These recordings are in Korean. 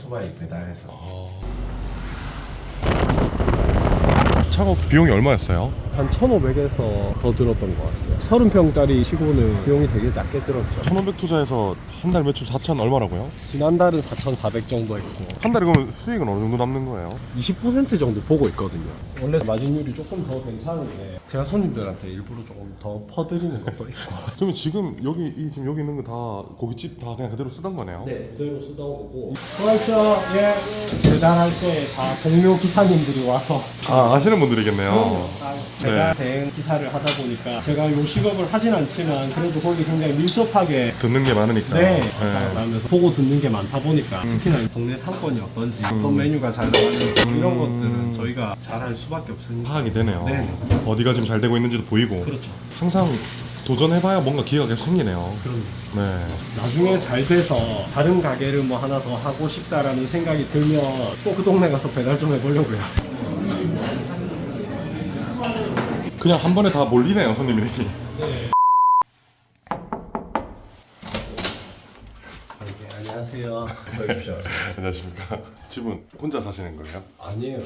오토바이 배달해서. 창업 비용이 얼마였어요? 한 1,500에서 더 들었던 것 같아요. 30평짜리 치고는 비용이 되게 작게 들었죠. 1,500 투자해서 한 달 매출 4천 얼마라고요? 지난달은 4,400 정도 했고 한 달에 그러면 수익은 어느 정도 남는 거예요? 20% 정도 보고 있거든요. 원래 마진율이 조금 더 괜찮은데 제가 손님들한테 일부러 조금 더 퍼드리는 것도 있고. 그러면 지금 지금 여기 있는 거 다 고깃집 다 그냥 그대로 쓰던 거네요? 네, 그대로 쓰던 거고. 그렇죠. 예. 배달할 때 다 동료 기사님들이 와서 아시는 분들이겠네요. 배달 대행 기사를 하다 보니까 제가 요 직업을 하진 않지만 그래도 거기 굉장히 밀접하게 듣는 게 많으니까. 네, 하면서 보고 듣는 게 많다 보니까 특히나 이 동네 상권이 어떤지 어떤 메뉴가 잘 나가는지 이런 것들은 저희가 잘 할 수밖에 없으니까. 파악이 되네요. 네. 어디가 지금 잘 되고 있는지도 보이고. 그렇죠. 항상 도전해봐야 뭔가 기회가 계속 생기네요. 그럼 네. 나중에 잘 돼서 다른 가게를 뭐 하나 더 하고 싶다라는 생각이 들면 또 그 동네 가서 배달 좀 해보려고요. 그냥 한 번에 다 몰리네요, 손님들이. 네. 안녕하세요. 어서 오십시오. 안녕하십니까. 집은 혼자 사시는 거예요? 아니에요.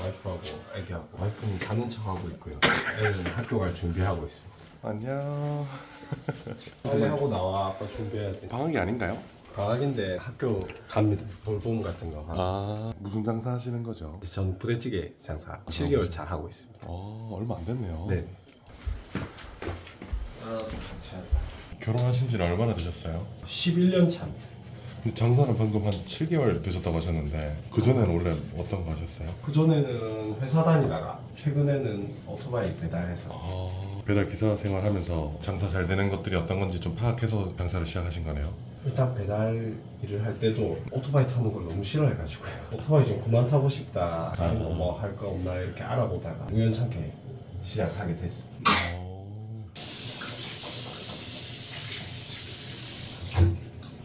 와이프하고 애기하고. 와이프는 자는 척하고 있고요. 애는 학교 갈 준비하고 있습니다. 안녕. 빨리하고 나와. 아빠 준비해야 돼. 방학이 아닌가요? 방학인데 학교 갑니다. 돌봄 같은 거. 무슨 장사 하시는 거죠? 전 부대찌개 장사 7개월 차 하고 있습니다. 얼마 안 됐네요. 네. 결혼하신 지는 얼마나 되셨어요? 11년 차입니다. 근데 장사는 방금 한 7개월 되셨다고 하셨는데 그전에는 원래 어떤 거 하셨어요? 그전에는 회사 다니다가 최근에는 오토바이 배달해서 배달 기사 생활하면서 장사 잘 되는 것들이 어떤 건지 좀 파악해서 장사를 시작하신 거네요? 일단 배달 일을 할 때도 오토바이 타는 걸 너무 싫어해가지고요. 오토바이 좀 그만 타고 싶다. 아니면 뭐 할 거 없나 이렇게 알아보다가 우연찮게 시작하게 됐습니다.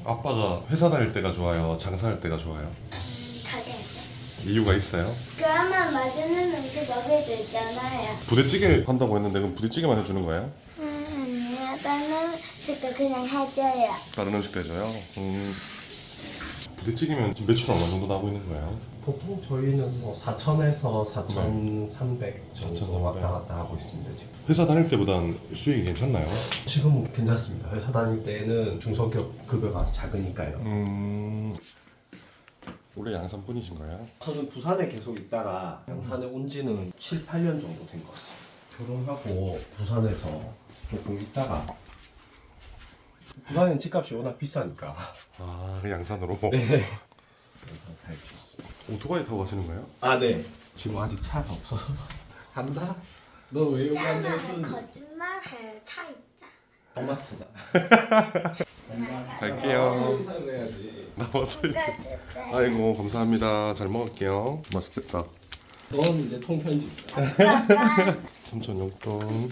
아빠가 회사 다닐 때가 좋아요? 장사할 때가 좋아요? 가게에서. 이유가 있어요? 그러면 맛있는 음식 먹을 수 있잖아요. 부대찌개 한다고 했는데 그럼 부대찌개만 해주는 거예요? 아니요. 다른 음식도 그냥 해줘요. 다른 음식도 해줘요? 부대찌개면 지금 매출 어느 정도 나오고 있는 거예요? 보통 저희는 뭐 4,000에서 4,300 정도 4,300. 왔다 갔다 하고 있습니다 지금. 회사 다닐 때보단 수익이 괜찮나요? 지금은 괜찮습니다. 회사 다닐 때는 중소기업 급여가 작으니까요. 원래 양산 분이신 거예요? 저는 부산에 계속 있다가 양산에 온 지는 7, 8년 정도 된 것 같아요. 결혼하고 부산에서 조금 있다가 부산은 집값이 워낙 비싸니까 그 양산으로? 네. 그래서 살기 좋습니다. 오토바이 타고 가시는 거예요? 아 네. 지금 아직 차가 없어서 간다? 너 왜 여기 앉아있어? 거짓말해. 차 있잖아. 엄마 차잖아. 갈게요. 인사를 해야지. 나와서 이제. 그래도 아이고 감사합니다. 잘 먹을게요. 맛있겠다. 넌 이제 통편집. 삼천 용돈.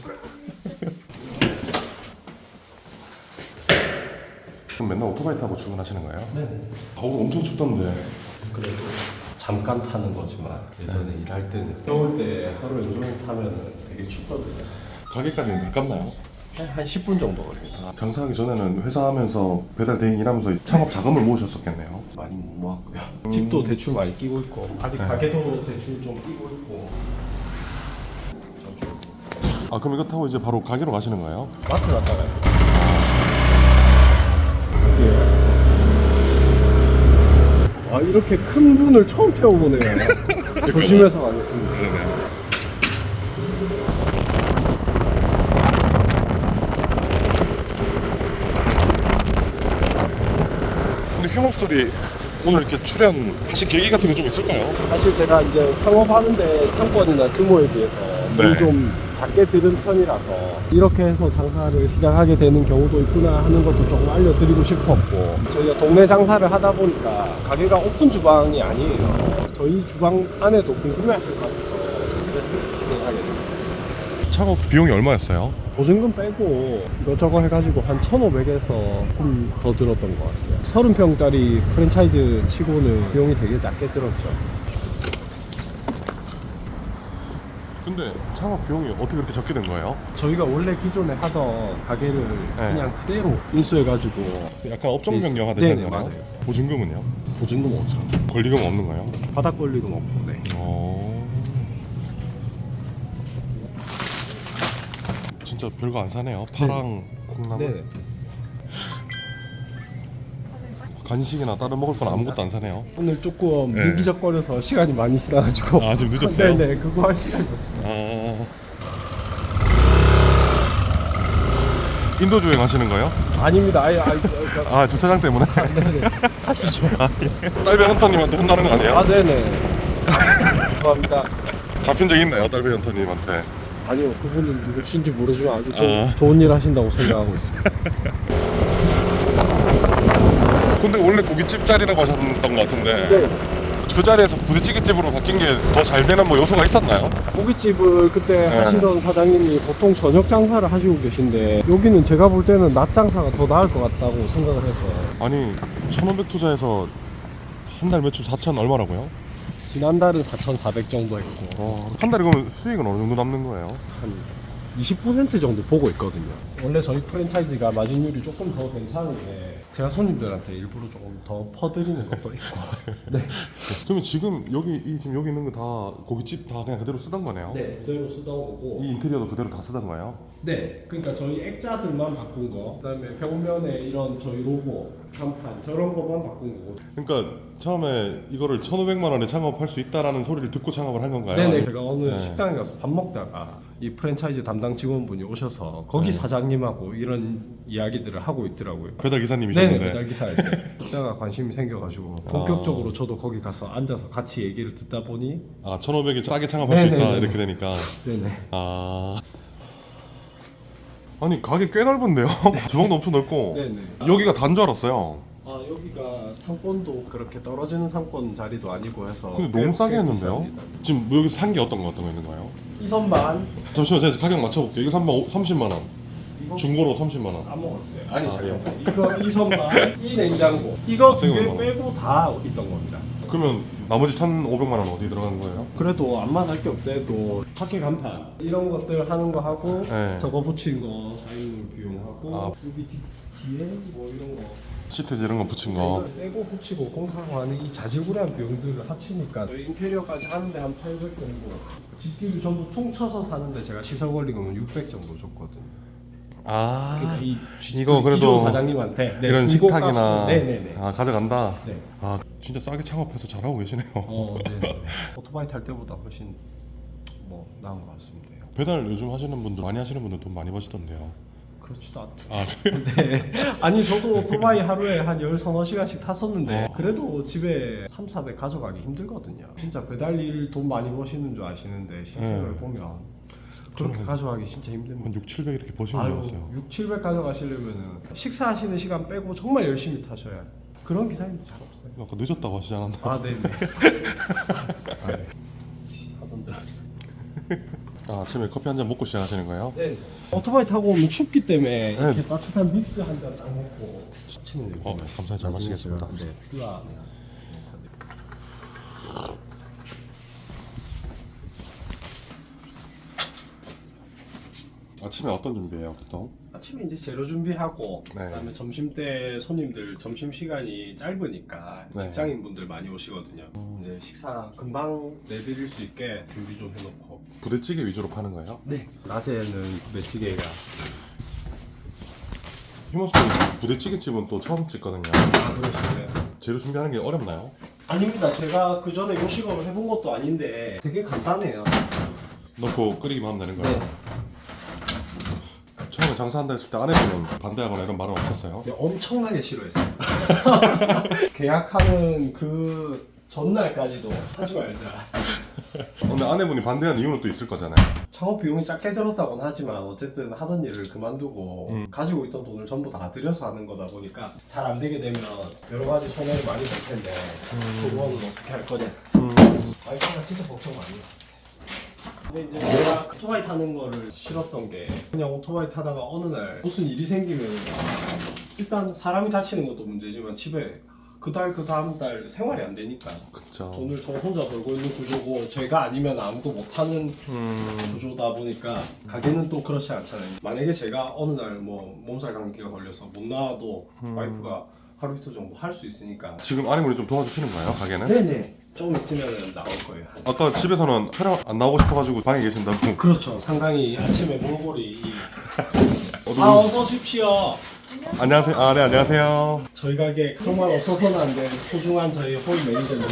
그럼 맨날 오토바이 타고 출근하시는 거예요? 네. 오늘 엄청 춥던데. 그래도 잠깐 타는 거지만 예전에 일할 때는 겨울 때 하루 종일 타면은 되게 춥거든요. 가게까지는 가깝나요? 한 10분 정도 걸립니다. 장사하기 전에는 회사 하면서 배달 대행 일하면서 창업 자금을 모으셨었겠네요. 많이 못 모았고요. 집도 대출 많이 끼고 있고 아직 가게도 대출 좀 끼고 있고. 그럼 이거 타고 이제 바로 가게로 가시는 거예요? 마트 갔다가요. 이렇게 큰 분을 처음 태워보네요. 조심해서 가겠습니다. 네네. 근데 휴먼스토리 오늘 이렇게 출연하신 계기 같은 게 좀 있을까요? 사실 제가 이제 창업하는데 창권이나 규모에 비해서 네. 좀 작게 들은 편이라서 이렇게 해서 장사를 시작하게 되는 경우도 있구나 하는 것도 조금 알려드리고 싶었고, 저희가 동네 장사를 하다 보니까 가게가 오픈 주방이 아니에요. 저희 주방 안에도 궁금해하실 것 같아서 그래서 진행하게 됐어요. 창업 비용이 얼마였어요? 보증금 빼고 이것저것 해가지고 한 1,500에서 좀 더 들었던 것 같아요. 30평짜리 프랜차이즈 치고는 비용이 되게 작게 들었죠. 근데 창업 비용이 어떻게 그렇게 적게 된 거예요? 저희가 원래 기존에 하던 가게를 그냥 그대로 인수해가지고 약간 업종 변경하듯이 네네, 하는 거예요? 맞아요. 보증금은요? 보증금 5천. 권리금 없는 거예요? 바닥 권리금 없고. 네. 진짜 별거 안 사네요. 파랑 콩나물. 네. 간식이나 다른 먹을 건 아무것도 안 사네요. 오늘 조금 네. 민기적거려서 시간이 많이 지나가지고. 아, 지금 늦었어요? 네네, 그거 할 시간이. 아. 인도 주행 하시는 거예요? 아닙니다. 아, 주차장 때문에? 네네. 하시죠. 딸배 헌터님한테 혼나는 거 아니에요? 아, 네네. 감사합니다. 잡힌 적 있나요? 딸배 헌터님한테? 아니요, 그분은 누구신지 모르지만 아주 아. 좋은 일 하신다고 생각하고 있습니다. 근데 원래 고깃집 자리라고 하셨던 것 같은데 네. 그 자리에서 부대찌개집으로 바뀐 게 더 잘 되는 뭐 요소가 있었나요? 고깃집을 그때 네. 하시던 사장님이 보통 저녁 장사를 하시고 계신데 여기는 제가 볼 때는 낮 장사가 더 나을 것 같다고 생각을 해서 아니 1,500 투자해서 한 달 매출 4천 얼마라고요? 지난달은 4,400 정도 했고 한 달에 그러면 수익은 어느 정도 남는 거예요? 한 20% 정도 보고 있거든요. 원래 저희 프랜차이즈가 마진율이 조금 더 괜찮은데 제가 손님들한테 일부러 조금 더 퍼드리는 것도 있고. 네. 그러면 지금 지금 여기 있는 거 다 고깃집 다 그냥 그대로 쓰던 거네요? 네, 그대로 쓰던 거고. 이 인테리어도 그대로 다 쓰던 거예요? 네, 그러니까 저희 액자들만 바꾼 거, 그다음에 벽면에 이런 저희 로고, 간판 저런 거만 바꾼 거고. 그러니까 처음에 이거를 1,500만 원에 창업할 수 있다라는 소리를 듣고 창업을 한 건가요? 네네. 제가 어느 네. 식당에 가서 밥 먹다가 이 프랜차이즈 담당 직원분이 오셔서 거기 네. 사장님하고 이런 이야기들을 하고 있더라고요. 배달 기사님이셨는데. 네네, 배달 기사일 때 그때가 관심이 생겨가지고 본격적으로 저도 거기 가서 앉아서 같이 얘기를 듣다 보니. 아 1,500에 싸게 창업할 수 있다 네네네. 이렇게 되니까. 네네. 아 아니 가게 꽤 넓은데요? 주방도 엄청 넓고. 네네. 여기가 단 줄 알았어요. 아, 여기가 상권도 그렇게 떨어지는 상권 자리도 아니고 해서. 근데 꽤- 너무 싸게 꽤 했는데요? 비쌉니다. 지금 뭐 여기서 산 게 어떤 거 있는 거예요? 이선반 잠시만 제가 가격 맞춰볼게요. 이거 30만 원. 이거 중고로 30만 원. 까먹었어요. 아니 아, 잠깐만. 이거 이선반, 이 냉장고 이거 두 개 잠깐만. 빼고 다 있던 겁니다. 그러면 나머지 1,500만 원 어디 들어간 거예요? 그래도 암만 할 게 없대도 파케 간판 이런 것들 하는 거 하고 네. 저거 붙인 거 사인물 비용하고 아. 여기 뒤에 뭐 이런 거 시트지 이런 거 붙인 거. 이걸 떼고 붙이고 공사하고 하는 이 자질구레한 비용들을 합치니까 저희 인테리어까지 하는데 한 800 정도, 집기를 전부 퉁쳐서 사는데 제가 시설 권리금은 600 정도 줬거든요. 아 그러니까 이거 그래도 기존 사장님한테 이런 중고 식탁이나 값은- 네네네. 아 가져간다. 네. 아 진짜 싸게 창업해서 잘하고 계시네요. 네네. 오토바이 탈 때보다 훨씬 뭐 나은 것 같습니다. 배달 요즘 하시는 분들 많이 하시는 분들 돈 많이 버시던데요. 그렇지도 않던데. 아 그래? 네. 아니 저도 오토바이 하루에 한 13시간씩 탔었는데 그래도 집에 3,400 가져가기 힘들거든요. 진짜 배달 일 돈 많이 버시는 줄 아시는데 실제로 네. 보면 그렇게 가져가기 진짜 힘듭니다. 한 6, 700 이렇게 버시는 줄 아유, 알았어요. 6, 700 가져가시려면 식사하시는 시간 빼고 정말 열심히 타셔야 해요. 그런 기사님들 잘 없어요. 아까 늦었다고 하시지 않았나요? 아 네네. 아, 네. 하던데. 아, 아침에 커피 한 잔 먹고 시작하시는 거예요? 네. 오토바이 타고 오면 춥기 때문에 네. 이렇게 따뜻한 믹스 한 잔 딱 먹고 아침에 감사히 잘 마시겠습니다. 네. 뜨아. 아침에 어떤 준비해요 보통? 아침에 이제 재료 준비하고 네. 그다음에 점심 때 손님들 점심 시간이 짧으니까 네. 직장인분들 많이 오시거든요. 이제 식사 금방 내드릴 수 있게 준비 좀 해놓고. 부대찌개 위주로 파는 거예요? 네. 낮에는 부대찌개가. 휴먼스토리 부대찌개 집은 또 처음 찍거든요. 아 그러시네. 재료 준비하는 게 어렵나요? 아닙니다. 제가 그 전에 요식업을 해본 것도 아닌데 되게 간단해요. 넣고 끓이기만 하면 되는 거예요? 네. 처음에 장사한다 했을 때 아내분은 반대하거나 이런 말은 없었어요? 네, 엄청나게 싫어했어요. 계약하는 그 전날까지도 하지 말자. 근데 아내분이 반대하는 이유는 또 있을 거잖아요. 창업 비용이 작게 들었다고는 하지만 어쨌든 하던 일을 그만두고 가지고 있던 돈을 전부 다 들여서 하는 거다 보니까 잘 안 되게 되면 여러 가지 손해를 많이 볼 텐데 그거는 어떻게 할 거냐. 와이프가 진짜 걱정 많이 했었어요. 근데 이제 제가 오토바이 타는 거를 싫었던 게 그냥 오토바이 타다가 어느 날 무슨 일이 생기면 일단 사람이 다치는 것도 문제지만 집에 그달 그 다음 달 생활이 안 되니까 그쵸. 돈을 저 혼자 벌고 있는 구조고 제가 아니면 아무도 못하는 구조다 보니까 가게는 또 그렇지 않잖아요. 만약에 제가 어느 날 뭐 몸살 감기가 걸려서 못 나와도 와이프가 하루 이틀 정도 할 수 있으니까. 지금 아내분이 좀 도와주시는 거예요, 가게는? 네네. 좀 있으면 나올 거예요. 아까 집에서는 촬영 안 나오고 싶어가지고 방에 계신다고. 그렇죠. 상당히 아침에 몰골이. 어서 아, 오십시오. 어서 오십시오. 안녕하세요. 아, 네, 안녕하세요. 저희 가게 정말 없어서는 안 될 소중한 저희 홀 매니저님.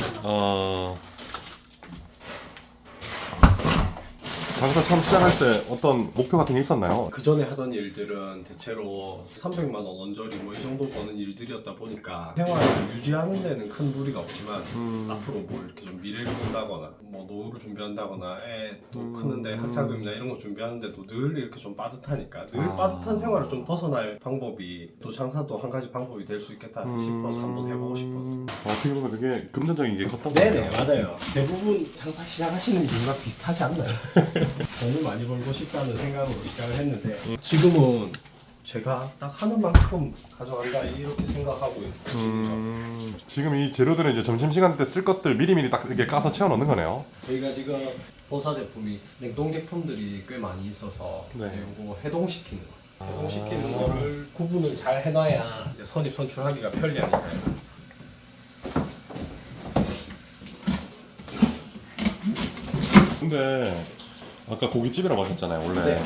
장사 처음 시작할 때 어떤 목표 같은 게 있었나요? 그 전에 하던 일들은 대체로 300만 원 언저리 뭐 이 정도 버는 일들이었다 보니까 생활을 유지하는 데는 큰 무리가 없지만 앞으로 뭐 이렇게 좀 미래를 본다거나 뭐 노후를 준비한다거나 애 또 크는데 학자금이나 이런 거 준비하는데도 늘 이렇게 좀 빠듯하니까 늘 빠듯한 생활을 좀 벗어날 방법이 또 장사도 한 가지 방법이 될 수 있겠다 싶어서 한번 해보고 싶어서. 어떻게 보면 그게 금전적인 게 컸던 네네 거예요. 맞아요. 대부분 장사 시작하시는 이유가 비슷하지 않나요? 돈을 많이 벌고 싶다는 생각으로 시작을 했는데 지금은 제가 딱 하는 만큼 가져간다 이렇게 생각하고 있습니다. 지금 이 재료들은 이제 점심시간 때 쓸 것들 미리미리 딱 이렇게 까서 채워 넣는 거네요. 저희가 지금 보사 제품이 냉동 제품들이 꽤 많이 있어서 네. 이제 이거 해동시키는 거. 해동시키는 거를 구분을 잘 해놔야 이제 선입 선출하기가 편리하니까요. 근데 아까 고깃집이라고 하셨잖아요, 원래. 네.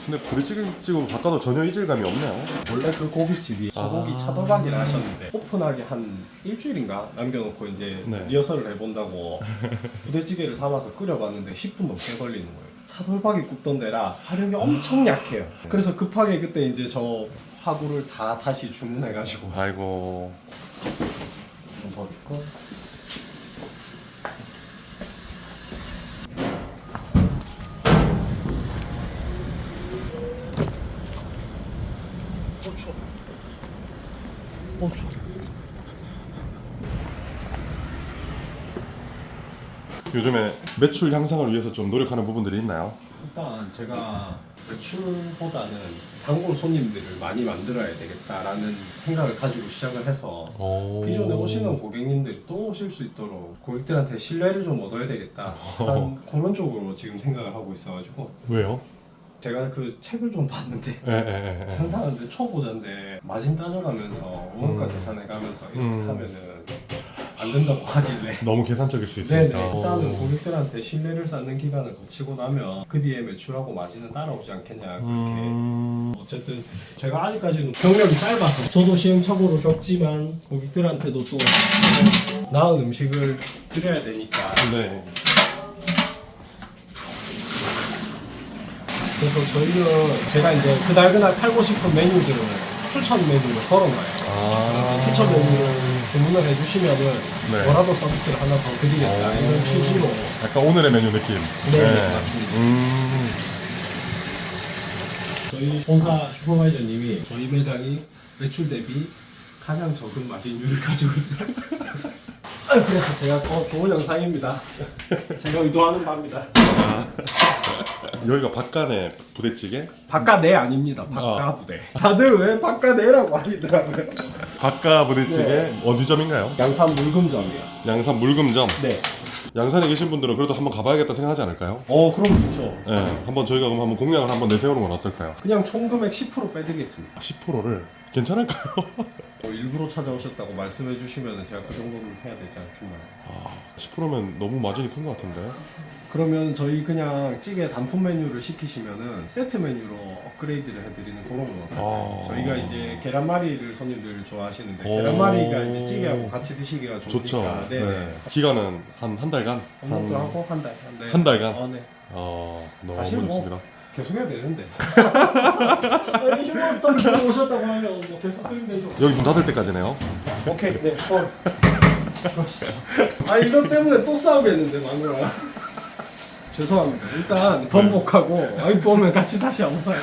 근데 부대찌개집은 바꿔도 전혀 이질감이 없네요. 원래 그 고깃집이 소고기 차돌박이를 하셨는데 오픈하기 한 일주일인가 남겨놓고 이제 네. 리허설을 해본다고 부대찌개를 담아서 끓여봤는데 10분 넘게 걸리는 거예요. 차돌박이 굽던 데라 화력이 엄청 약해요. 그래서 급하게 그때 이제 저 화구를 다 다시 주문해가지고 아이고. 좀 버리고 고추 요즘에 매출 향상을 위해서 좀 노력하는 부분들이 있나요? 일단 제가 매출보다는 단골 손님들을 많이 만들어야 되겠다라는 생각을 가지고 시작을 해서 기존에 오시는 고객님들이 또 오실 수 있도록 고객들한테 신뢰를 좀 얻어야 되겠다 한 그런 쪽으로 지금 생각을 하고 있어가지고 왜요? 제가 그 책을 좀 봤는데 예. 장사하는데 초보자인데 마진 따져가면서 원가 계산해가면서 이렇게 하면은 안 된다고 하길래 너무 계산적일 수 네네 있으니까. 일단은 고객들한테 신뢰를 쌓는 기간을 거치고 나면 그 뒤에 매출하고 마진은 따라오지 않겠냐 그렇게 어쨌든 제가 아직까지는 경력이 짧아서 저도 시행착오를 겪지만 고객들한테도 또 나은 음식을 드려야 되니까 네. 그래서 저희는 제가 이제 그날 팔고 싶은 메뉴들을 추천 메뉴를 걸어놔요. 추천 메뉴를 주문을 해주시면은 네. 뭐라도 서비스를 하나 더 드리겠다 이런 취지로. 약간 오늘의 메뉴 느낌. 네, 맞습니다. 저희 본사 슈퍼바이저님이 저희 매장이 매출 대비 가장 적은 마진율을 가지고 있다. 그래서 제가 좋은 영상입니다. 제가 의도하는 바입니다. 여기가 박간의 부대찌개? 바깥내 아닙니다. 바깥부대. 다들 왜 바깥내라고 하시더라고요. 박가 부대찌개 네. 어디점인가요? 양산 물금점이요. 양산 물금점. 네. 양산에 계신 분들은 그래도 한번 가봐야겠다 생각하지 않을까요? 그럼 좋죠. 네, 한번 저희가 그럼 한번 공약을 한번 내세우는 건 어떨까요? 그냥 총 금액 10% 빼드리겠습니다. 10%를 괜찮을까요? 일부러 찾아오셨다고 말씀해 주시면 제가 그 정도는 해야 되지 않겠나요? 10%면 너무 마진이 큰 것 같은데. 그러면 저희 그냥 찌개 단품 메뉴를 시키시면은 세트 메뉴로 업그레이드를 해드리는 그런 거. 저희가 이제 계란말이를 손님들 좋아하시는데 계란말이가 이제 찌개하고 같이 드시기가 좋으니까. 좋죠. 네. 네. 기간은 한 달간? 한번도 하고 한 달. 네. 한 달간? 네. 너무 사실 뭐 좋습니다. 계속 해야 되는데. 아니 휴먼스터를 들고 오셨다고 하면 뭐 계속 드리면 되죠. 여기 문 닫을 때까지네요. 오케이, 네, 그러시죠. 이것 때문에 또 싸우겠는데, 마누라. 죄송합니다. 일단 번복하고, 와이프 오면 같이 다시 한번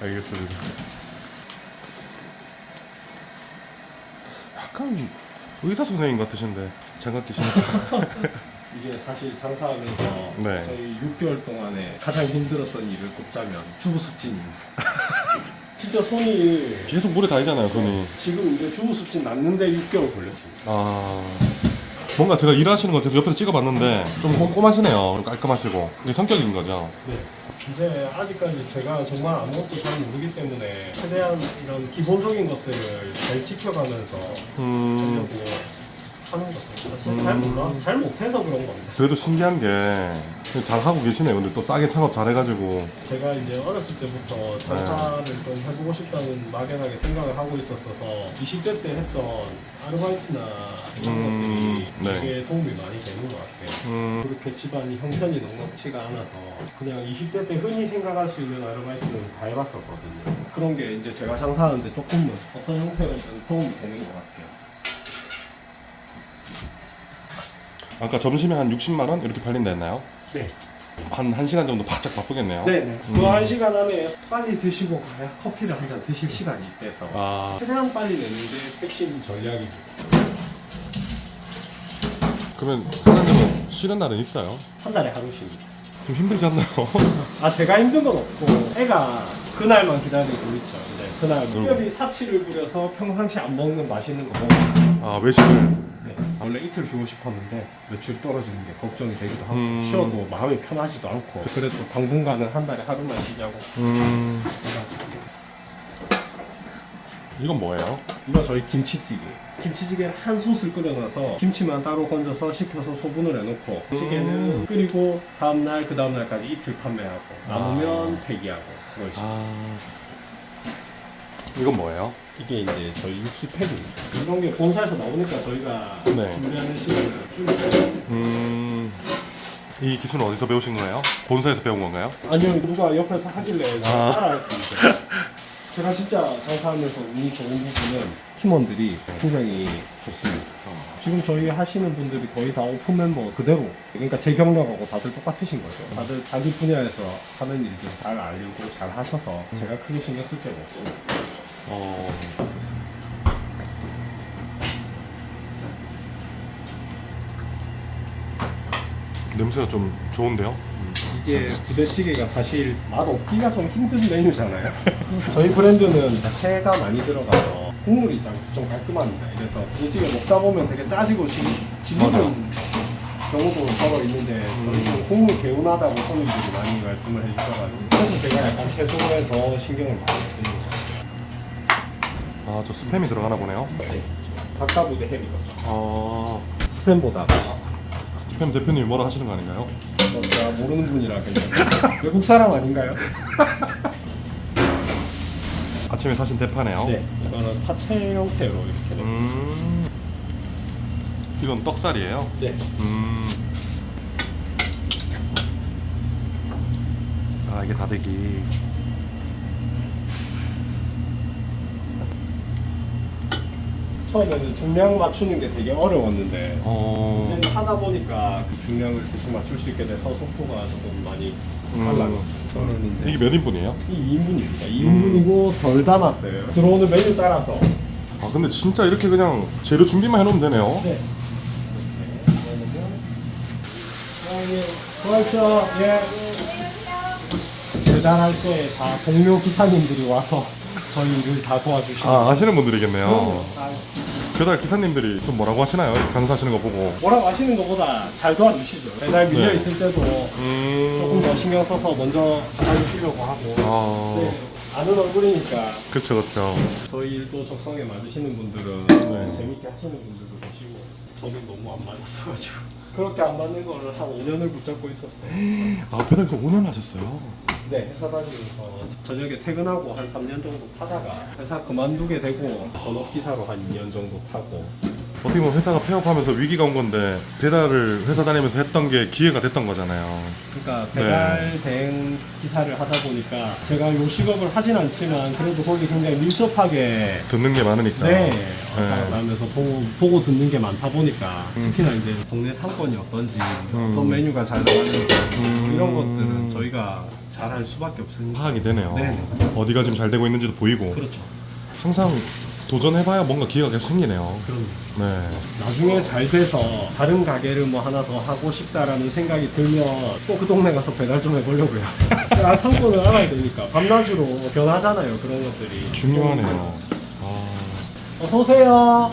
알겠습니다. 약간 의사 선생님 같으신데 장갑 끼시니까. 이게 사실 장사하면서 네. 저희 6개월 동안에 가장 힘들었던 일을 꼽자면 주부습진입니다. 진짜 손이 계속 물에 닿이잖아요, 손이. 지금 이제 주부습진 났는데 6개월 걸렸습니다. 뭔가 제가 일하시는 거 계속 옆에서 찍어봤는데 좀 꼼꼼하시네요. 좀 깔끔하시고 이게 성격인 거죠. 네. 이제 아직까지 제가 정말 아무것도 잘 모르기 때문에 최대한 이런 기본적인 것들을 잘 지켜가면서 하려고 하는 거죠. 사실 잘 몰라, 잘 못해서 그런 겁니다. 그래도 신기한 게 잘 하고 계시네요. 근데 또 싸게 창업 잘해가지고. 제가 이제 어렸을 때부터 장사를 좀 해보고 싶다는 막연하게 생각을 하고 있었어서 20대 때 했던 아르바이트나 이런 것들이 네. 되게 도움이 많이 되는 것 같아요. 그렇게 집안이 형편이 넉넉치가 않아서 그냥 20대 때 흔히 생각할 수 있는 아르바이트는 다 해봤었거든요. 그런 게 이제 제가 장사하는데 조금은 어떤 형태로든 도움이 되는 것 같아요. 아까 점심에 한 60만 원 이렇게 팔린다 했나요? 네. 한 1시간 정도 바짝 바쁘겠네요. 네네. 그 1시간 안에 빨리 드시고 가야 커피를 한 잔 드실 시간이 있대서 아, 최대한 빨리 내는 게 핵심 전략이죠. 그러면 사장님은 쉬는 날은 있어요? 한 달에 하루씩. 좀 힘들지 않나요? 아 제가 힘든 건 없고 애가 그날만 기다리고 있죠. 이제 그날 특별히 사치를 부려서 평상시 안 먹는 맛있는 거 먹고 아, 외식을. 네. 원래 이틀 쉬고 싶었는데 매출 떨어지는 게 걱정이 되기도 하고 쉬어도 마음이 편하지도 않고 그래도 당분간은 한 달에 하루만 쉬자고 해가지고. 이건 뭐예요? 이거 저희 김치찌개. 김치찌개를 한 솥을 끓여놔서 김치만 따로 건져서 식혀서 소분을 해놓고 찌개는 끓이고 다음날 그 다음날까지 이틀 판매하고 남으면 폐기하고 그런 식으로. 이건 뭐예요? 이게 이제 저희 육수 팩입니다. 이런 게 본사에서 나오니까 저희가 네. 준비하는 시간을 줄이죠. 이 기술은 어디서 배우신 거예요? 본사에서 배운 건가요? 아니요, 누가 옆에서 하길래 제가 따라했습니다. 제가 진짜 장사하면서 운이 좋은 부분은 팀원들이 굉장히 좋습니다. 지금 저희 하시는 분들이 거의 다 오픈 멤버 그대로, 그러니까 제 경력하고 다들 똑같으신 거죠. 다들 자기 분야에서 하는 일들 잘 알고 잘 하셔서 제가 크게 신경 쓸 필요가 없습니다. 냄새가 좀 좋은데요? 이게 부대찌개가 사실 맛 없기가 좀 힘든 메뉴잖아요. 저희 브랜드는 야채가 많이 들어가서 국물이 좀 깔끔합니다. 그래서 부대찌개 먹다 보면 되게 짜지고 질리는 경우도 서로 있는데 저희는 국물 개운하다고 손님들이 많이 말씀을 해주셔가지고 그래서 제가 약간 채소에 더 신경을 많이 씁니다. 아, 저 스팸이 들어가나 보네요. 네. 박가부대 햄이거든요. 아, 스팸보다 맛있어요. 스팸 대표님이 뭐라 하시는 거 아닌가요? 제가 모르는 분이라 괜찮아요. 외국 사람 아닌가요? 아침에 사신 대파네요. 네. 이거는 파채 형태로 이렇게 됩니다. 이건 떡살이에요? 네. 아, 이게 다대기. 처음에는 중량 맞추는 게 되게 어려웠는데 이제 하다 보니까 그 중량을 대충 맞출 수 있게 돼서 속도가 조금 많이 빨라졌어요. 저는 이제 이게 몇 인분이에요? 이 2인분입니다. 2인분이고 덜 담았어요. 들어오는 메뉴 따라서. 아, 근데 진짜 이렇게 그냥 재료 준비만 해놓으면 되네요. 네. 그렇죠. 예. 배달할 때 다 동료 기사님들이 와서 저희 일을 다 도와주시고. 아, 아시는 분들이겠네요. 아, 배달 기사님들이 좀 뭐라고 하시나요? 장사하시는 거 보고. 뭐라고 하시는 것보다 잘 도와주시죠. 배달 밀려 네. 있을 때도 조금 더 신경 써서 먼저 도와주시려고 하고. 아, 네, 아는 얼굴이니까 그쵸, 그쵸. 저희 일도 적성에 맞으시는 분들은 네. 재밌게 하시는 분들도 계시고 저는 너무 안 맞았어가지고 그렇게 안 맞는 거를 한 5년을 붙잡고 있었어요. 아, 배달에서 5년 하셨어요? 네, 회사 다니면서 저녁에 퇴근하고 한 3년 정도 타다가 회사 그만두게 되고 전업기사로 한 2년 정도 타고. 어떻게 보면 회사가 폐업하면서 위기가 온 건데 배달을 회사 다니면서 했던 게 기회가 됐던 거잖아요. 그러니까 배달 대행 기사를 하다 보니까 제가 요 직업을 하진 않지만 그래도 거기 굉장히 밀접하게 듣는 게 많으니까. 네, 네. 하면서 보고 듣는 게 많다 보니까 특히나 이제 동네 상권이 어떤지 어떤 메뉴가 잘 나가는지 이런 것들은 저희가 잘 할 수밖에 없으니까. 파악이 되네요. 네. 어디가 지금 잘 되고 있는지도 보이고. 그렇죠. 항상 도전해봐야 뭔가 기회가 계속 생기네요. 그럼 네. 나중에 잘 돼서 다른 가게를 뭐 하나 더 하고 싶다라는 생각이 들면 또 그 동네 가서 배달 좀 해보려고요. 아, 상권을 알아야 되니까 밤낮으로 변하잖아요, 그런 것들이. 중요하네요. 아, 어서 오세요.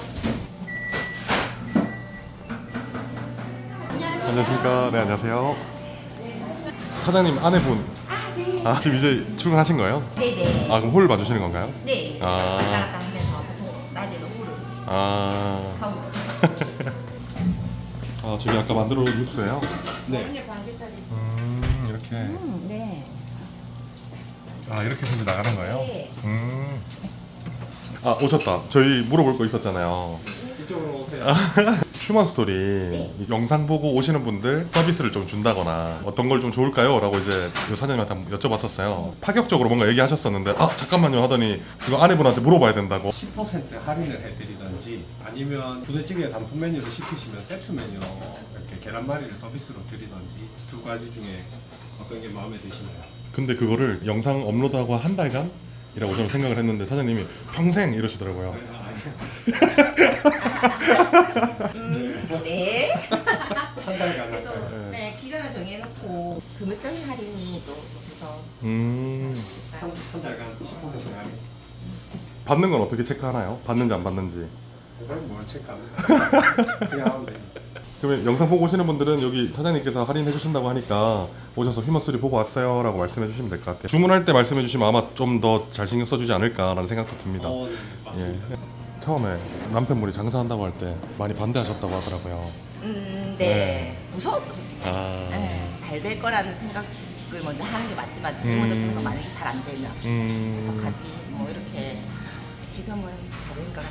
안녕하십니까. 네, 안녕하세요. 사장님 아내분. 아, 지금 이제 출근하신 거예요? 네네. 아, 그럼 홀 봐주시는 건가요? 네. 아. 왔다 갔다 하면서 보통 낮에는 홀을 아, 하고. 아 저기 아까 만들어 놓은 육수예요? 네. 이렇게. 네. 아, 이렇게 해서 이제 나가는 거예요? 네. 아, 오셨다. 저희 물어볼 거 있었잖아요. 이쪽으로 오세요. 휴먼 스토리 이 영상 보고 오시는 분들 서비스를 좀 준다거나 어떤 걸 좀 좋을까요? 라고 이제 요 사장님한테 한번 여쭤봤었어요. 파격적으로 뭔가 얘기하셨었는데 아 잠깐만요 하더니 그거 아내분한테 물어봐야 된다고. 10% 할인을 해드리든지 아니면 부대찌개 단품 메뉴를 시키시면 세트 메뉴로 이렇게 계란말이를 서비스로 드리든지 두 가지 중에 어떤 게 마음에 드시나요? 근데 그거를 영상 업로드하고 한 달간? 이라고 저는 생각을 했는데 사장님이 평생 이러시더라고요. 네. 한 달간 그래도 할까요? 네 기간을 정해놓고 금액적인 할인이 또 그래서 한 달간 10% 할인. 받는 건 어떻게 체크하나요? 받는지 안 받는지. 그건 뭘 체크합니까? 그냥 하면 돼요. 그러면 영상 보고 오시는 분들은 여기 사장님께서 할인해 주신다고 하니까 오셔서 휴먼스토리 보고 왔어요 라고 말씀해 주시면 될 것 같아요. 주문할 때 말씀해 주시면 아마 좀 더 잘 신경 써주지 않을까라는 생각도 듭니다. 네, 맞습니다. 예. 처음에 남편분이 장사한다고 할 때 많이 반대하셨다고 하더라고요. 네. 네. 무서웠죠 솔직히. 아. 네. 잘 될 거라는 생각을 먼저 하는 게 맞지만 제일 먼저 그런 거 만약에 잘 안 되면 어떡하지? 뭐 이렇게 지금은 잘된 것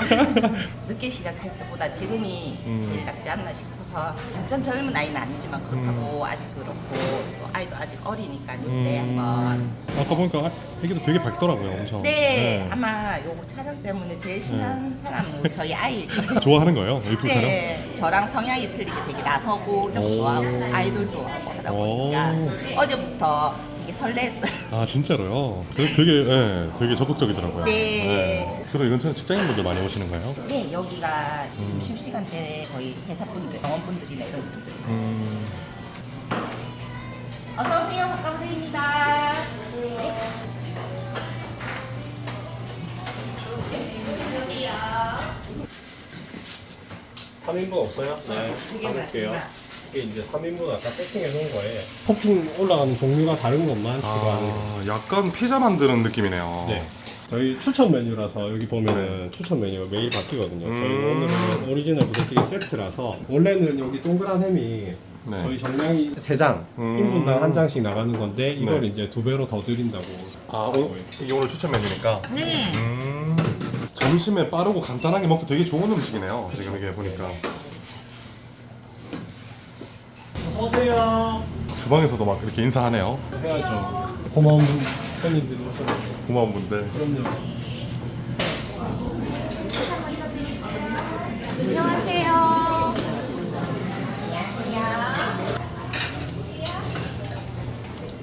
같아요. 늦게 시작할 때보다 지금이 제일 낫지 않나 싶어서 완전 젊은 나이는 아니지만 그렇다고 아직 그렇고 또 아이도 아직 어리니까 이때 한번 아까 보니까 애기도 되게 밝더라고요, 엄청. 네, 아마 요거 촬영 때문에 제일 신난 사람은 저희 아이일 거예요. 좋아하는 거예요, 유튜브 촬영? 네, 저랑 성향이 틀리게 되게 나서고 이런 거 좋아하고 아이돌 좋아하고 하다 보니까 어제부터 되게 설레했어요. 아 진짜로요? 그래서 되게 적극적이더라고요. 네. 주로 이 근처에 직장인분들 많이 오시는 거예요? 네, 여기가 점심시간대 거의 회사분들, 병원분들이나 이런 분들. 어서오세요, 박가부대입니다. 여기요. 3인분 없어요? 네. 그게 담을게요. 맞구나. 이게 이제 3인분 아까 세팅해 놓은 거에 토핑 올라가는 종류가 다른 것만 추가하는 거. 아, 약간 피자 만드는 느낌이네요. 네. 저희 추천 메뉴라서 여기 보면은 추천 메뉴가 매일 바뀌거든요. 저희 오늘은 오리지널 부대찌개 세트라서 원래는 여기 동그란 햄이 네. 저희 정량이 3장, 인분당 한 장씩 나가는 건데 이걸 네. 이제 2배로 더 드린다고. 아, 이게 오늘 추천 메뉴니까. 네. 점심에 빠르고 간단하게 먹기 되게 좋은 음식이네요. 지금 이게 보니까. 어서오세요. 주방에서도 막 이렇게 인사하네요. 해야죠. 고마운 손님들이 오셔서. 고마운 분들. 그럼요. 안녕하세요.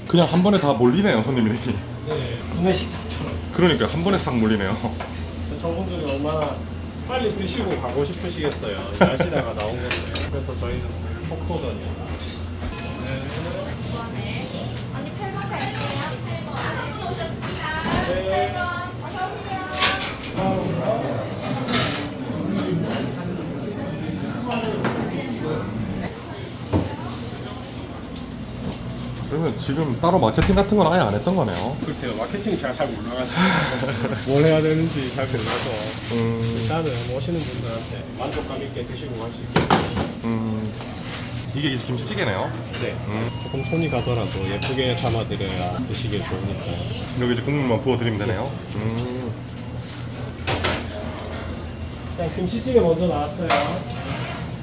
그냥 한 번에 다 몰리네요, 손님들이. 네. 구내 식당처럼. 그러니까 한 번에 싹 몰리네요. 저분들이 얼마나 빨리 드시고 가고 싶으시겠어요. 일하시다가 나온 건데. 그래서 저희는 속도전이요. 언니 8번 갈게요. 8번 오셨습니다. 네. 8번. 그러면 지금 따로 마케팅 같은 건 아예 안 했던 거네요. 글쎄요, 마케팅이 제가 잘 몰라가지고 뭘 해야 되는지 잘 몰라서 일단은 오시는 분들한테 만족감 있게 드시고 갈 수 있게. 이게 이제 김치찌개네요. 네. 조금 손이 가더라도 예쁘게 담아드려야 드시기 좋으니까. 여기 이제 국물만 부어드리면 되네요. 일단 김치찌개 먼저 나왔어요.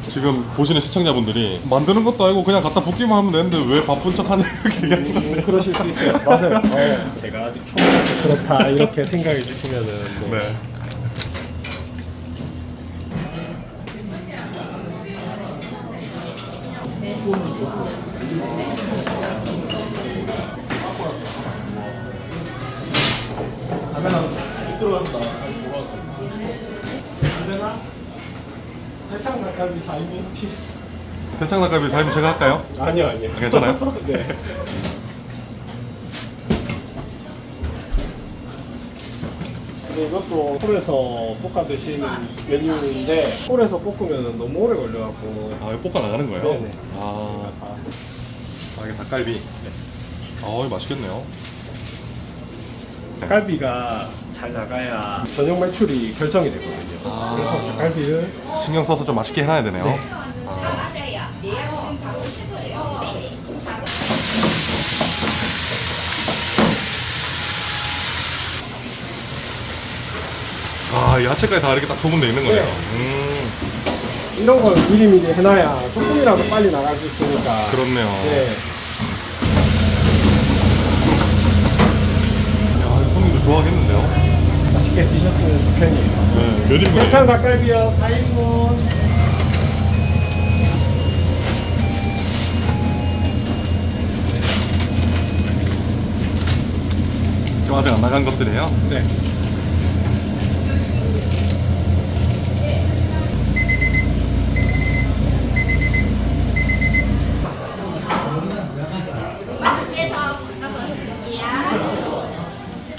지금 보시는 시청자분들이 만드는 것도 아니고 그냥 갖다 붓기만 하면 되는데 왜 바쁜 척 하는 이렇게 얘기하는 건데. 그러실 수 있어요. 맞아요. 제가 아직 초보라서 그렇다 이렇게 생각해 주시면은 뭐 네. 되나? 대창 닭갈비 4인분 혹시? 대창 닭갈비 사장님 제가 할까요? 아니요. 괜찮아요? 네. 근데 이것도 홀에서 볶아 드시는 메뉴인데 홀에서 볶으면 너무 오래 걸려갖고. 아, 이거 볶아 나가는 거예요? 네네. 아, 이게 닭갈비. 아, 이거 맛있겠네요. 닭갈비가 잘 나가야 저녁 매출이 결정이 되거든요. 그래서 닭갈비를 신경 써서 좀 맛있게 해놔야 되네요. 네. 아, 야채까지 다 이렇게 딱 소분돼 있는 거네요. 네. 이런 걸 미리미리 해놔야 조금이라도 빨리 나갈 수 있으니까. 그렇네요. 네. 야, 이거 손님들 좋아하겠는데요? 맛있게 드셨으면 좋겠네요. 네, 몇 인분이에요? 대창 닭갈비요 4인분. 지금 아직 안 나간 것들이에요? 네.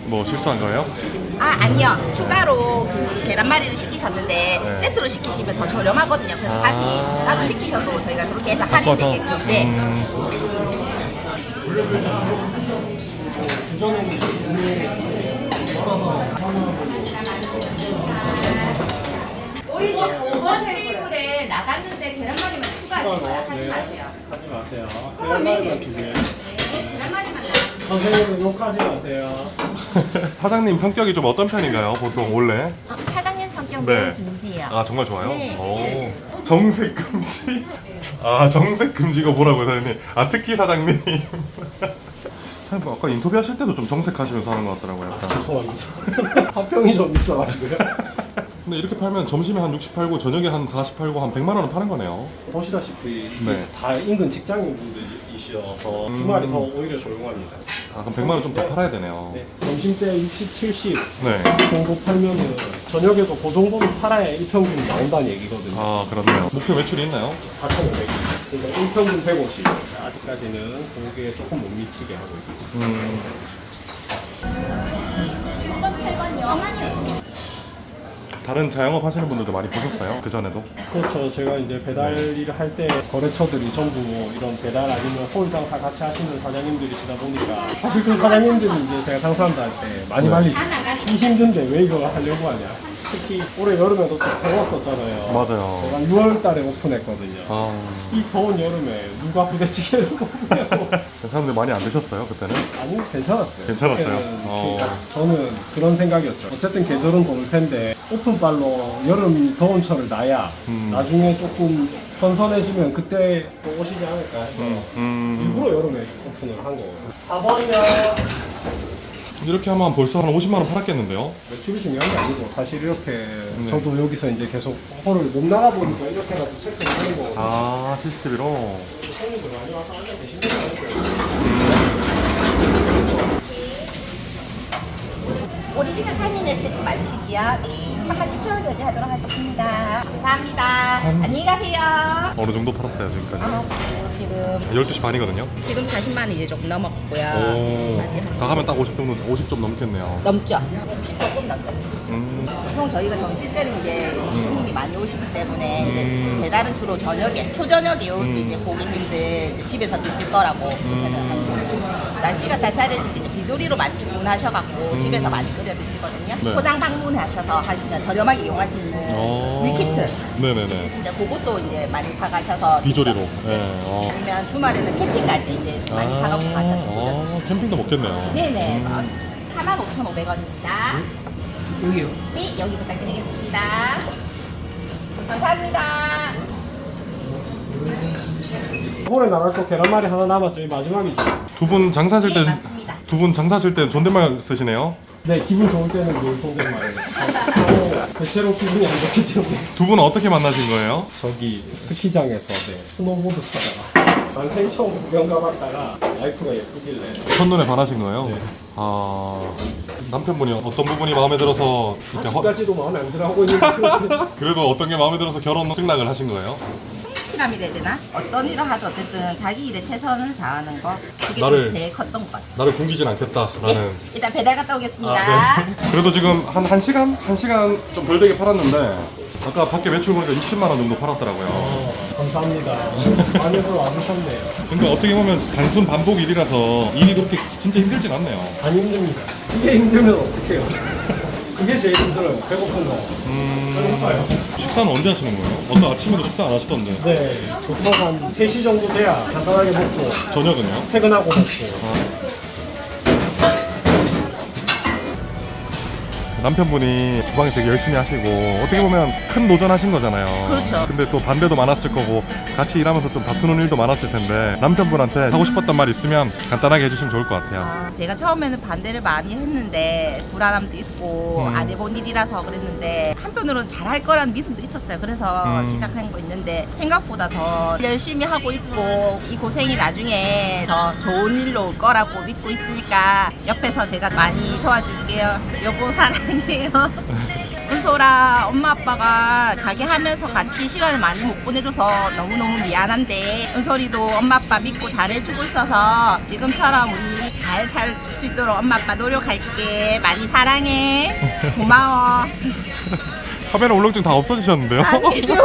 뭐 실수한 거예요? 아 아니요 추가로 그 계란말이를 시키셨는데 네. 세트로 시키시면 더 저렴하거든요. 그래서 아. 다시 따로 시키셔도 저희가 그렇게 해서 바꿔서? 할인되게끔 네. 주전에는 우리 5번 테이블에 나갔는데 계란말이만 추가하시고요. 하지 마세요. 하지 마세요. 계란말이만 두 개. 계란말이만 선생님은 욕하지 마세요. 사장님 성격이 좀 어떤 편인가요? 보통 원래? 사장님 성격 네. 너무 좋으세요. 아, 정말 좋아요? 네. 오. 정색 금지? 아, 정색 금지가 뭐라고요, 사장님? 아, 특히 사장님. 사장님, 아까 인터뷰 하실 때도 좀 정색하시면서 하는 것 같더라고요. 약간. 죄송합니다. 합병이 좀 있어가지고요. 근데 이렇게 팔면 점심에 한 60 팔고 저녁에 한 40 팔고 한 100만 원은 파는 거네요. 보시다시피 네. 다 인근 직장인분들이셔서 주말이 더 오히려 조용합니다. 아, 그럼 100만 원 좀 더 팔아야 되네요. 네. 점심 때 60, 70 네. 정도 팔면은 저녁에도 그 정도는 팔아야 일평균 나온다는 얘기거든요. 아, 그렇네요. 목표 매출이 있나요? 4,500. 그러니까 일평균 150. 아직까지는 그게 조금 못 미치게 하고 있습니다. 다른 자영업 하시는 분들도 많이 보셨어요? 그 전에도? 그렇죠. 제가 이제 배달 일을 할 때 거래처들이 전부 이런 배달 아니면 홀 장사 같이 하시는 사장님들이시다 보니까 사실 그 사장님들이 이제 제가 상사한테 많이 말리죠. 이 힘든데 왜 이걸 하려고 하냐. 특히 올해 여름에도 또 더웠었잖아요. 맞아요. 제가 6월 달에 오픈했거든요. 아, 이 더운 여름에 누가 부대찌개를 먹냐고. 사람들 많이 안 드셨어요, 그때는? 아니 괜찮았어요. 괜찮았어요? 그때는 어. 저는 그런 생각이었죠. 어쨌든 계절은 더울 텐데 오픈발로 여름 더운 철을 놔야 나중에 조금 선선해지면 그때 또 오시지 않을까 해서 일부러 여름에 오픈을 한 거거든요. 4번이요. 이렇게 하면 벌써 한 50만 원 팔았겠는데요? 매출이 중요한 게 아니고 사실 이렇게 저도 여기서 이제 계속 홀을 못 나가 보니까 이렇게 해서 체크를 하는 거거든요. 아, CCTV로? 손님들 많이 와서 앉아 계시는 거 아니고요. 오리지널 3인의 세트 맞으시고요. 네. 36,000원 결제하도록 하겠습니다. 감사합니다. 안녕히 가세요. 어느 정도 팔았어요, 지금까지? 지금 12시 반이거든요? 지금 40만 이제 조금 넘었고요. 오, 아직 한 다 하면 딱 50 정도, 50 좀 넘겠네요. 넘죠. 60 조금 넘죠. 보통 저희가 점심 때는 이제 손님이 많이 오시기 때문에 이제 배달은 주로 저녁에 초저녁에 이럴 때 이제 고객님들 이제 집에서 드실 거라고 생각을 하시고 날씨가 쌀쌀해질 때 이제 비조리로 많이 주문하셔갖고 집에서 많이 끓여 드시거든요. 네. 포장 방문하셔서 하시면 저렴하게 이용할 수 있는 밀키트. 네네네. 이제 그것도 이제 많이 사가셔서 비조리로. 드셔- 네. 아니면 주말에는 캠핑 갈 때 이제 많이 사갖고 가셔서 끓여 드시고. 캠핑도 먹겠네요. 네네. 45,500원입니다. 여기요. 네, 여기 부탁드리겠습니다. 감사합니다. 홀에 나갈 거 계란말이 하나 남았죠. 이 마지막이죠. 두 분 장사하실 네, 때, 맞습니다. 두 분 장사하실 때 존댓말 쓰시네요? 네, 기분 좋을 때는 늘 존댓말을. 대체로 기분이 안 좋기 때문에. 두 분은 어떻게 만나신 거예요? 저기 스키장에서 스노보드 타다가 난생 처음 구경 가봤다가 와이프가 예쁘길래 첫눈에 반하신 거예요? 네. 아, 남편분이 어떤 부분이 마음에 들어서 이렇게 아직까지도 마음에 안 들어하고 있는데 그래도 어떤 게 마음에 들어서 결혼 승낙을 하신 거예요? 성실함이라 해야 되나? 어떤 일을 하도 어쨌든 자기 일에 최선을 다하는 거 그게 나를- 좀 제일 컸던 것 같아요. 나를 굶기진 않겠다라는. 네, 일단 배달 갔다 오겠습니다. 아, 네. 그래도 지금 한 1시간? 1시간 좀 덜 되게 팔았는데 아까 밖에 매출 보니까 60만 원 정도 팔았더라고요. 감사합니다. 많이들 와주셨네요. 근데 어떻게 보면 단순 반복 일이라서 일이 그렇게 진짜 힘들진 않네요. 안 힘듭니다. 이게 힘들면 어떡해요? 그게 제일 힘들어요. 배고픈 거. 배고파요. 식사는 언제 하시는 거예요? 아까 아침에도 식사 안 하시던데. 네, 보통 한 3시 정도 돼야 간단하게 먹고 저녁은요? 퇴근하고 먹고. 남편분이 주방에서 되게 열심히 하시고 어떻게 보면 큰 도전하신 거잖아요. 그렇죠. 근데 또 반대도 많았을 거고 같이 일하면서 좀 다투는 일도 많았을 텐데 남편분한테 하고 싶었던 말 있으면 간단하게 해주시면 좋을 것 같아요. 제가 처음에는 반대를 많이 했는데 불안함도 있고 안 해본 일이라서 그랬는데 한편으로는 잘할 거라는 믿음도 있었어요. 그래서 시작한 거 있는데 생각보다 더 열심히 하고 있고 이 고생이 나중에 더 좋은 일로 올 거라고 믿고 있으니까 옆에서 제가 많이 도와줄게요. 여보 사랑해요. 은솔아, 엄마 아빠가 가게 하면서 같이 시간을 많이 못 보내줘서 너무너무 미안한데 은솔이도 엄마 아빠 믿고 잘해주고 있어서 지금처럼 우리 잘 살 수 있도록 엄마 아빠 노력할게. 많이 사랑해. 고마워. 카메라 울렁증 다 없어지셨는데요? 아니 좀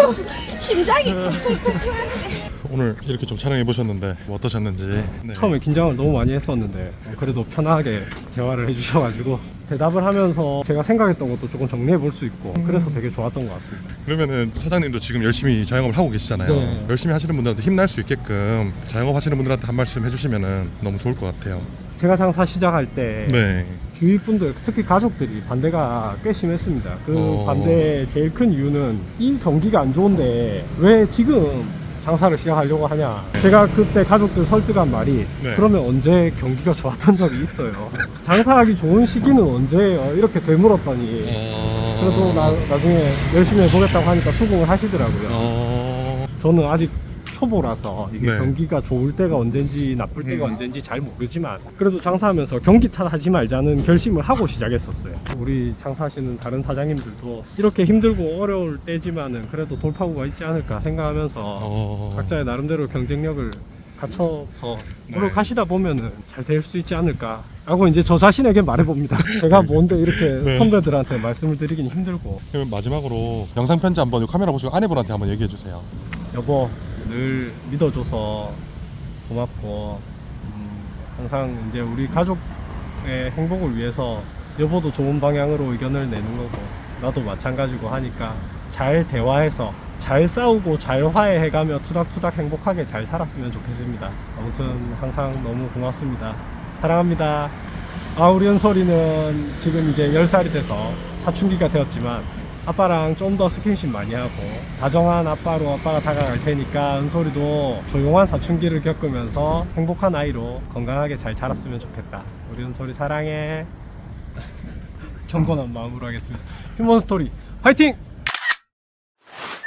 심장이 쿵쿵쿵하는데. 오늘 이렇게 좀 촬영해 보셨는데 뭐 어떠셨는지. 네. 처음에 긴장을 너무 많이 했었는데 그래도 편하게 대화를 해주셔가지고 대답을 하면서 제가 생각했던 것도 조금 정리해 볼 수 있고 그래서 되게 좋았던 것 같습니다. 그러면은 사장님도 지금 열심히 자영업을 하고 계시잖아요. 네. 열심히 하시는 분들한테 힘날 수 있게끔 자영업 하시는 분들한테 한 말씀 해주시면은 너무 좋을 것 같아요. 제가 장사 시작할 때 네. 주위 분들 특히 가족들이 반대가 꽤 심했습니다. 그 반대의 제일 큰 이유는 이 경기가 안 좋은데 왜 지금 장사를 시작하려고 하냐. 제가 그때 가족들 설득한 말이 네. 그러면 언제 경기가 좋았던 적이 있어요. 장사하기 좋은 시기는 언제예요? 이렇게 되물었더니 그래도 나중에 열심히 해보겠다고 하니까 수긍을 하시더라고요. 저는 아직 초보라서 이게 네. 경기가 좋을 때가 언젠지 나쁠 때가 언젠지 잘 모르지만 그래도 장사하면서 경기 탓하지 말자는 결심을 하고 시작했었어요. 우리 장사하시는 다른 사장님들도 이렇게 힘들고 어려울 때지만은 그래도 돌파구가 있지 않을까 생각하면서 각자의 나름대로 경쟁력을 갖춰서 노력하시다 보면은 잘 될 수 있지 않을까 라고 이제 저 자신에게 말해봅니다. 제가 뭔데 이렇게 네. 선배들한테 말씀을 드리긴 힘들고. 그럼 마지막으로 영상 편지 한번 이 카메라 보시고 아내분한테 한번 얘기해 주세요. 여보, 늘 믿어줘서 고맙고 항상 이제 우리 가족의 행복을 위해서 여보도 좋은 방향으로 의견을 내는 거고 나도 마찬가지고 하니까 잘 대화해서 잘 싸우고 잘 화해해가며 투닥투닥 행복하게 잘 살았으면 좋겠습니다. 아무튼 항상 너무 고맙습니다. 사랑합니다. 우리 은솔이는 지금 이제 10살이 돼서 사춘기가 되었지만 아빠랑 좀 더 스킨십 많이 하고 다정한 아빠로 아빠가 다가갈 테니까 은솔이도 조용한 사춘기를 겪으면서 행복한 아이로 건강하게 잘 자랐으면 좋겠다. 우리 은솔이 사랑해. 경건한 마음으로 하겠습니다. 휴먼스토리 화이팅!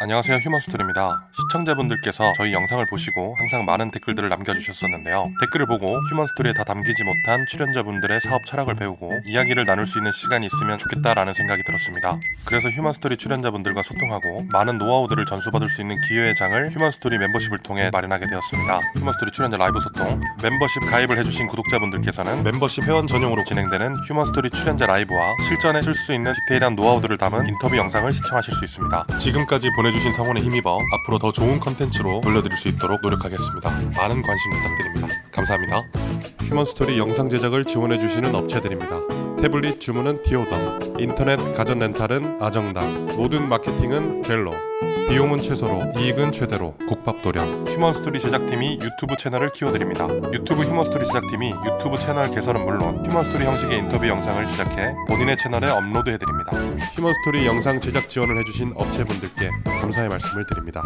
안녕하세요, 휴먼스토리입니다. 시청자분들께서 저희 영상을 보시고 항상 많은 댓글들을 남겨주셨었는데요. 댓글을 보고 휴먼스토리에 다 담기지 못한 출연자분들의 사업 철학을 배우고 이야기를 나눌 수 있는 시간이 있으면 좋겠다라는 생각이 들었습니다. 그래서 휴먼스토리 출연자분들과 소통하고 많은 노하우들을 전수받을 수 있는 기회의 장을 휴먼스토리 멤버십을 통해 마련하게 되었습니다. 휴먼스토리 출연자 라이브 소통, 멤버십 가입을 해주신 구독자분들께서는 멤버십 회원 전용으로 진행되는 휴먼스토리 출연자 라이브와 실전에 쓸 수 있는 디테일한 노하우들을 담은 인터뷰 영상을 시청하실 수 있습니다. 지금까지 보내주신 성원에 힘입어 앞으로 더 좋은 컨텐츠로 돌려드릴 수 있도록 노력하겠습니다. 많은 관심 부탁드립니다. 감사합니다. 휴먼스토리 영상 제작을 지원해주시는 업체들입니다. 태블릿 주문은 디오더, 인터넷 가전 렌탈은 아정당, 모든 마케팅은 벨로, 비용은 최소로, 이익은 최대로, 국밥도련. 휴먼스토리 제작팀이 유튜브 채널을 키워드립니다. 유튜브 휴먼스토리 제작팀이 유튜브 채널 개설은 물론 휴먼스토리 형식의 인터뷰 영상을 제작해 본인의 채널에 업로드해드립니다. 휴먼스토리 영상 제작 지원을 해주신 업체분들께 감사의 말씀을 드립니다.